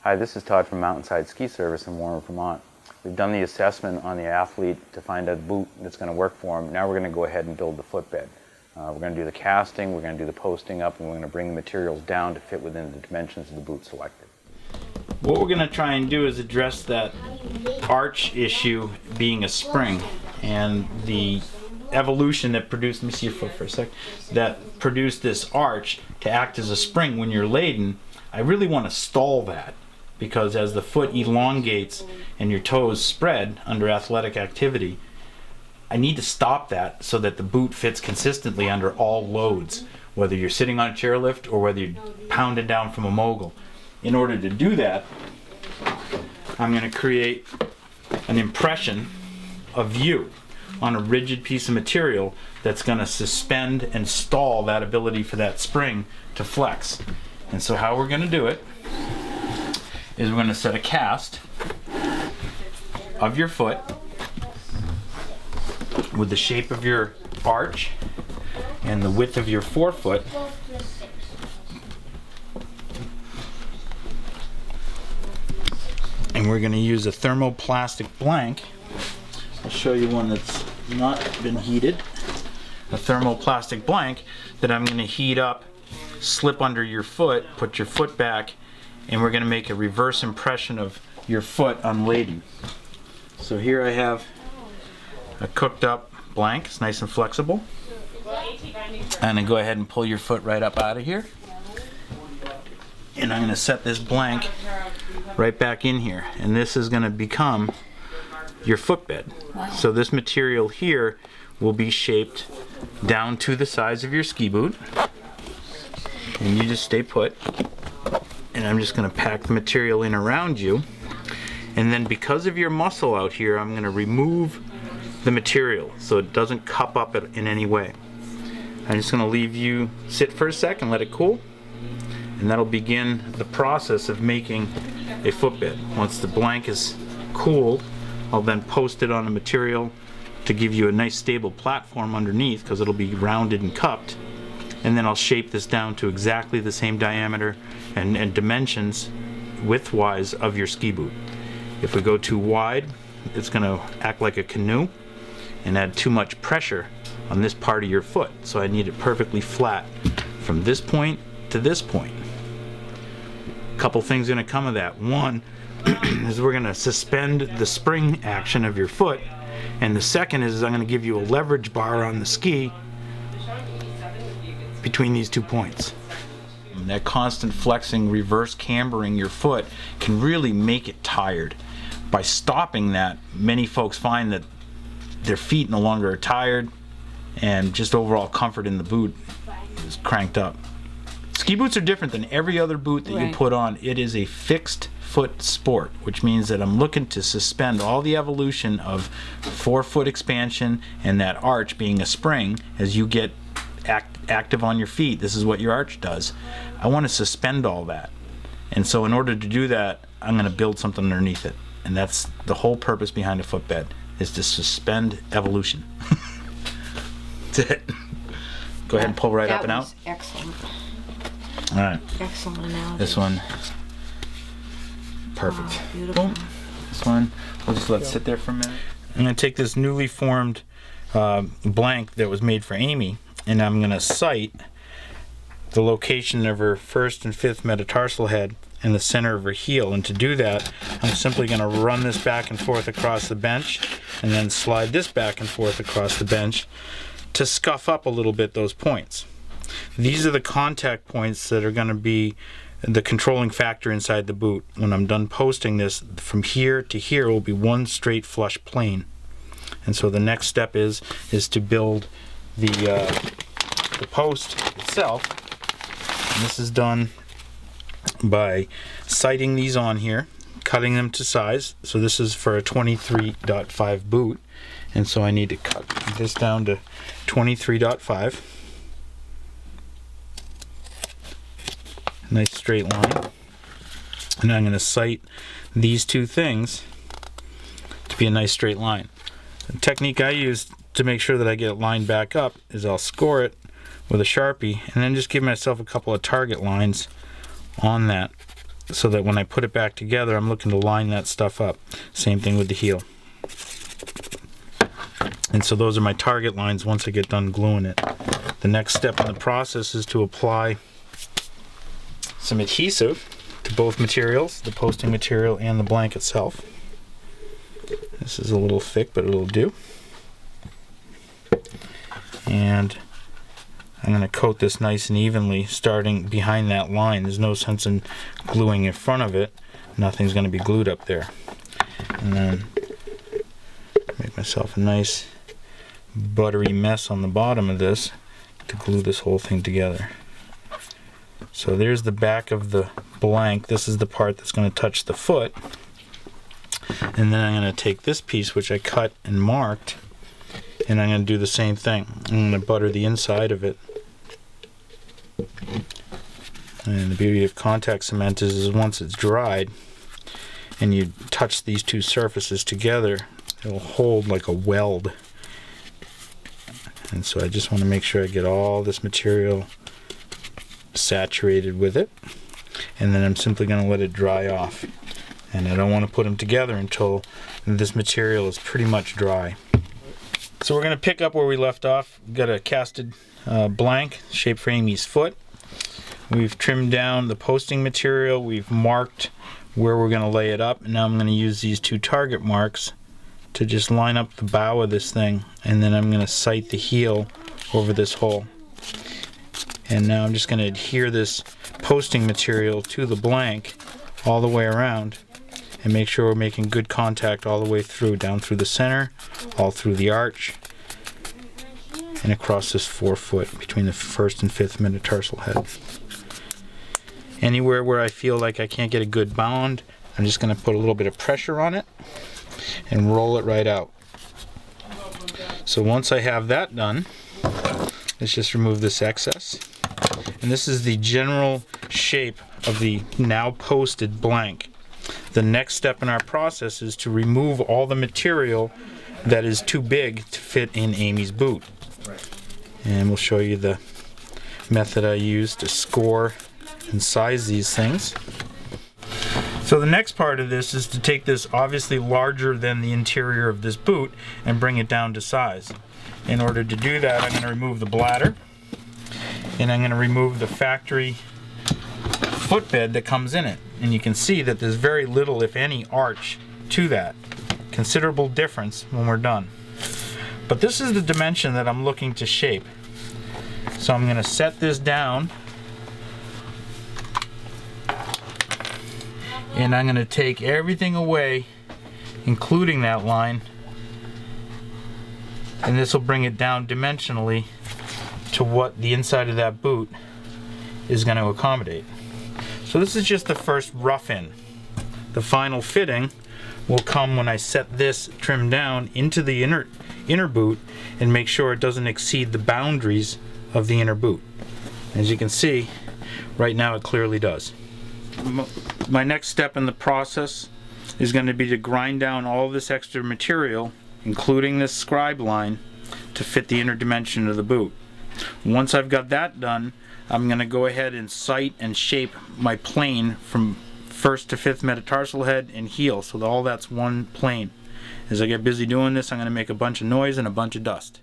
Hi, this is Todd from Mountainside Ski Service in Vermont. We've done the assessment on the athlete to find a boot that's going to work for him. Now we're going to go ahead and build the footbed. We're going to do the casting, we're going to do the posting up, and we're going to bring the materials down to fit within the dimensions of the boot selected. What we're going to try and do is address that arch issue being a spring, and the evolution that produced, let me see your foot for a sec, that produced this arch to act as a spring when you're laden. I really want to stall that, because as the foot elongates and your toes spread under athletic activity, I need to stop that so that the boot fits consistently under all loads, whether you're sitting on a chairlift or whether you're pounded down from a mogul. In order to do that, I'm going to create an impression of you on a rigid piece of material that's going to suspend and stall that ability for that spring to flex. And so how we're going to do it is we're going to set a cast of your foot with the shape of your arch and the width of your forefoot. And we're going to use a thermoplastic blank. I'll show you one that's not been heated. A thermoplastic blank that I'm going to heat up, slip under your foot, put your foot back, and we're going to make a reverse impression of your foot unladen. So here I have a cooked up blank. It's nice and flexible. And then go ahead and pull your foot right up out of here. And I'm going to set this blank right back in here. And this is going to become your footbed. Wow. So this material here will be shaped down to the size of your ski boot. And you just stay put. And I'm just going to pack the material in around you. And then because of your muscle out here, I'm going to remove the material so it doesn't cup up in any way. I'm just going to leave you sit for a sec and let it cool. And that'll begin the process of making a footbed. Once the blank is cooled, I'll then post it on the material to give you a nice stable platform underneath, because it'll be rounded and cupped. And then I'll shape this down to exactly the same diameter and dimensions width-wise of your ski boot. If we go too wide, it's going to act like a canoe and add too much pressure on this part of your foot. So I need it perfectly flat from this point to this point. A couple things going to come of that. One is we're going to suspend the spring action of your foot, and the second is I'm going to give you a leverage bar on the ski between these 2 points. And that constant flexing, reverse cambering your foot can really make it tired. By stopping that, many folks find that their feet no longer are tired, and just overall comfort in the boot is cranked up. Ski boots are different than every other boot that you put on. It is a fixed foot sport, which means that I'm looking to suspend all the evolution of forefoot expansion and that arch being a spring. As you get active on your feet, this is what your arch does. I want to suspend all that. And so in order to do that, I'm going to build something underneath it. And that's the whole purpose behind a footbed, is to suspend evolution. That's it. Go ahead and pull right up and out. Excellent. All right. Excellent analogy. This one, perfect. Oh, beautiful. Boom. This one, we'll just let it sit there for a minute. I'm going to take this newly formed blank that was made for Amy, and I'm going to sight the location of her first and fifth metatarsal head in the center of her heel. And to do that, I'm simply going to run this back and forth across the bench, and then slide this back and forth across the bench to scuff up a little bit those points. These are the contact points that are going to be the controlling factor inside the boot. When I'm done posting this, from here to here will be one straight flush plane. And so the next step is to build the post itself. And this is done by sighting these on here, cutting them to size. So this is for a 23.5 boot, and so I need to cut this down to 23.5. Nice straight line. And I'm going to sight these two things to be a nice straight line. The technique I use to make sure that I get it lined back up is I'll score it with a Sharpie and then just give myself a couple of target lines on that so that when I put it back together, I'm looking to line that stuff up. Same thing with the heel. And so those are my target lines once I get done gluing it. The next step in the process is to apply some adhesive to both materials, the posting material and the blank itself. This is a little thick, but it'll do. And I'm going to coat this nice and evenly, starting behind that line. There's no sense in gluing in front of it. Nothing's going to be glued up there. And then make myself a nice buttery mess on the bottom of this to glue this whole thing together. So there's the back of the blank. This is the part that's going to touch the foot. And then I'm going to take this piece, which I cut and marked, and I'm going to do the same thing. I'm going to butter the inside of it. And the beauty of contact cement is once it's dried and you touch these two surfaces together, it'll hold like a weld. And so I just want to make sure I get all this material saturated with it, and then I'm simply going to let it dry off. And I don't want to put them together until this material is pretty much dry. So we're going to pick up where we left off. We've got a casted blank shaped for Amy's foot. We've trimmed down the posting material. We've marked where we're going to lay it up, and now I'm going to use these two target marks to just line up the bow of this thing, and then I'm going to sight the heel over this hole. And now I'm just going to adhere this posting material to the blank all the way around and make sure we're making good contact all the way through, down through the center, all through the arch, and across this forefoot between the first and fifth metatarsal head. Anywhere where I feel like I can't get a good bound, I'm just going to put a little bit of pressure on it and roll it right out. So once I have that done, let's just remove this excess. And this is the general shape of the now posted blank. The next step in our process is to remove all the material that is too big to fit in Amy's boot. And we'll show you the method I use to score and size these things. So the next part of this is to take this obviously larger than the interior of this boot and bring it down to size. In order to do that, I'm going to remove the bladder, and I'm going to remove the factory footbed that comes in it. And you can see that there's very little, if any, arch to that. Considerable difference when we're done. But this is the dimension that I'm looking to shape. So I'm going to set this down, and I'm going to take everything away, including that line, and this will bring it down dimensionally to what the inside of that boot is going to accommodate. So this is just the first rough in. The final fitting will come when I set this trim down into the inner boot and make sure it doesn't exceed the boundaries of the inner boot. As you can see, right now it clearly does. My next step in the process is going to be to grind down all this extra material, including this scribe line, to fit the inner dimension of the boot. Once I've got that done, I'm going to go ahead and sight and shape my plane from first to fifth metatarsal head and heel, so that all that's one plane. As I get busy doing this, I'm going to make a bunch of noise and a bunch of dust.